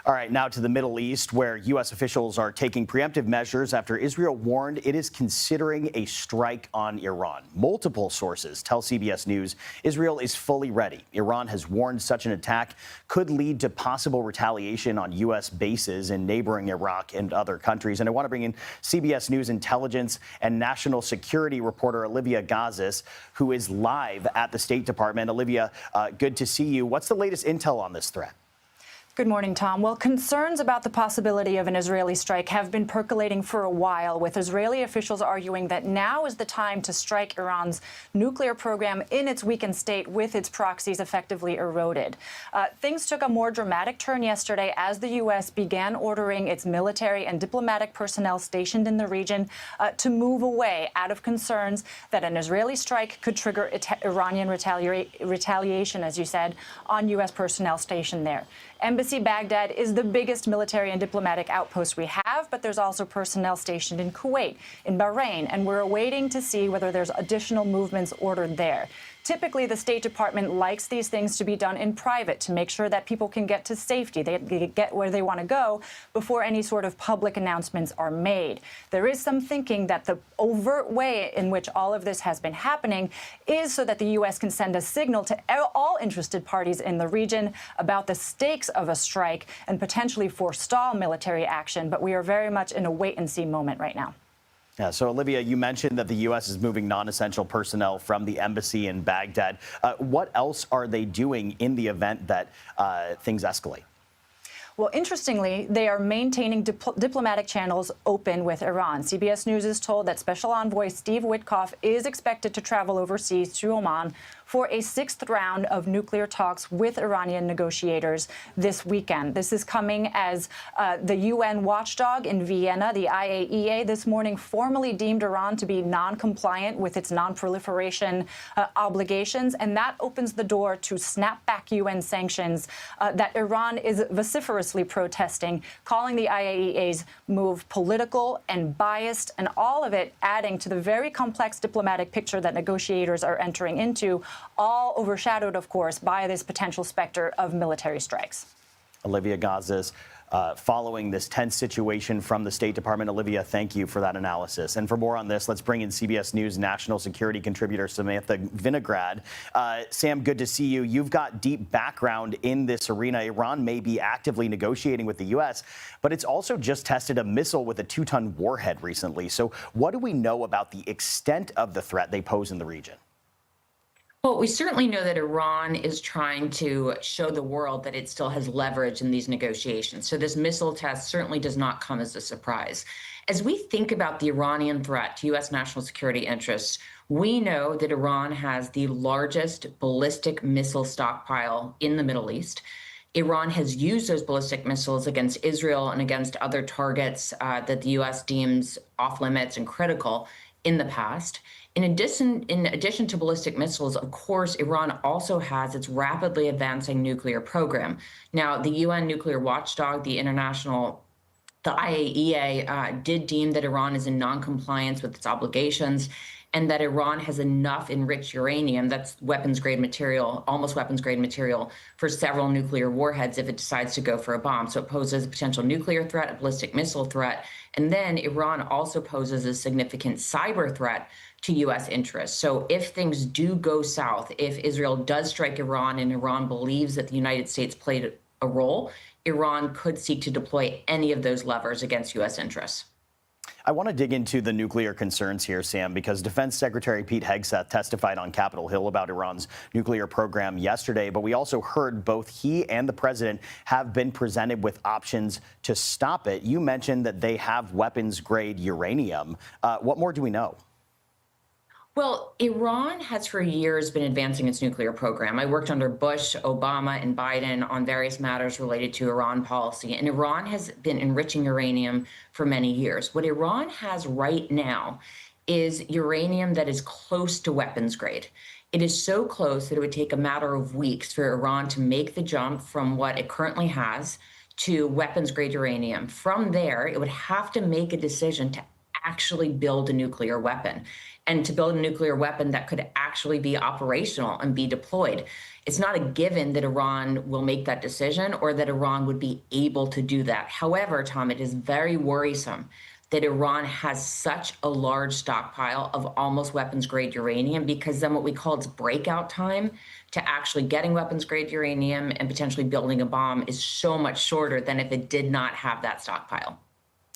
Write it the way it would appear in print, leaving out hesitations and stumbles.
All right, now to the Middle East, where U.S. officials are taking preemptive measures after Israel warned it is considering a strike on Iran. Multiple sources tell CBS News Israel is fully ready. Iran has warned such an attack could lead to possible retaliation on U.S. bases in neighboring Iraq and other countries. And I want to bring in CBS News intelligence and national security reporter Olivia Gazis, who is live at the State Department. Olivia, good to see you. What's the latest intel on this threat? Good morning, Tom. Well, concerns about the possibility of an Israeli strike have been percolating for a while, with Israeli officials arguing that now is the time to strike Iran's nuclear program in its weakened state with its proxies effectively eroded. Things took a more dramatic turn yesterday as the U.S. began ordering its military and diplomatic personnel stationed in the region to move away out of concerns that an Israeli strike could trigger Iranian retaliation, as you said, on U.S. personnel stationed there. Embassy Baghdad is the biggest military and diplomatic outpost we have, but there's also personnel stationed in Kuwait, in Bahrain, and we're awaiting to see whether there's additional movements ordered there. Typically, the State Department likes these things to be done in private to make sure that people can get to safety, they get where they want to go before any sort of public announcements are made. There is some thinking that the overt way in which all of this has been happening is so that the U.S. can send a signal to all interested parties in the region about the stakes of a strike and potentially forestall military action. But we are very much in a wait-and-see moment right now. Yeah, so Olivia, you mentioned that the U.S. is moving non-essential personnel from the embassy in Baghdad. What else are they doing in the event that things escalate? Well, interestingly, they are maintaining diplomatic channels open with Iran. CBS News is told that Special Envoy Steve Witkoff is expected to travel overseas to Oman for a sixth round of nuclear talks with Iranian negotiators this weekend. This is coming as the UN watchdog in Vienna, the IAEA, this morning formally deemed Iran to be non-compliant with its non-proliferation obligations, and that opens the door to snapback UN sanctions that Iran is vociferously protesting, calling the IAEA's move political and biased, and all of it adding to the very complex diplomatic picture that negotiators are entering into, all overshadowed, of course, by this potential specter of military strikes. Olivia Gazis, following this tense situation from the State Department. Olivia, thank you for that analysis. And for more on this, let's bring in CBS News national security contributor Samantha Vinograd. Sam, good to see you. You've got deep background in this arena. Iran may be actively negotiating with the U.S., but it's also just tested a missile with a 2-ton warhead recently. So what do we know about the extent of the threat they pose in the region? Well, we certainly know that Iran is trying to show the world that it still has leverage in these negotiations. So this missile test certainly does not come as a surprise. As we think about the Iranian threat to U.S. national security interests, we know that Iran has the largest ballistic missile stockpile in the Middle East. Iran has used those ballistic missiles against Israel and against other targets that the U.S. deems off limits and critical in the past. In addition to ballistic missiles, of course, Iran also has its rapidly advancing nuclear program. Now, the UN nuclear watchdog, the IAEA, did deem that Iran is in non-compliance with its obligations and that Iran has enough enriched uranium, that's weapons-grade material, almost weapons-grade material, for several nuclear warheads if it decides to go for a bomb. So it poses a potential nuclear threat, a ballistic missile threat, and then Iran also poses a significant cyber threat to U.S. interests. So if things do go south, if Israel does strike Iran and Iran believes that the United States played a role, Iran could seek to deploy any of those levers against U.S. interests. I want to dig into the nuclear concerns here, Sam, because Defense Secretary Pete Hegseth testified on Capitol Hill about Iran's nuclear program yesterday. But we also heard both he and the president have been presented with options to stop it. You mentioned that they have weapons-grade uranium. What more do we know? Well, Iran has for years been advancing its nuclear program. I worked under Bush, Obama, and Biden on various matters related to Iran policy, and Iran has been enriching uranium for many years. What Iran has right now is uranium that is close to weapons grade. It is so close that it would take a matter of weeks for Iran to make the jump from what it currently has to weapons grade uranium. From there, it would have to make a decision to actually build a nuclear weapon and to build a nuclear weapon that could actually be operational and be deployed. It's not a given that Iran will make that decision or that Iran would be able to do that. However, Tom, it is very worrisome that Iran has such a large stockpile of almost weapons grade uranium, because then what we call its breakout time to actually getting weapons grade uranium and potentially building a bomb is so much shorter than if it did not have that stockpile.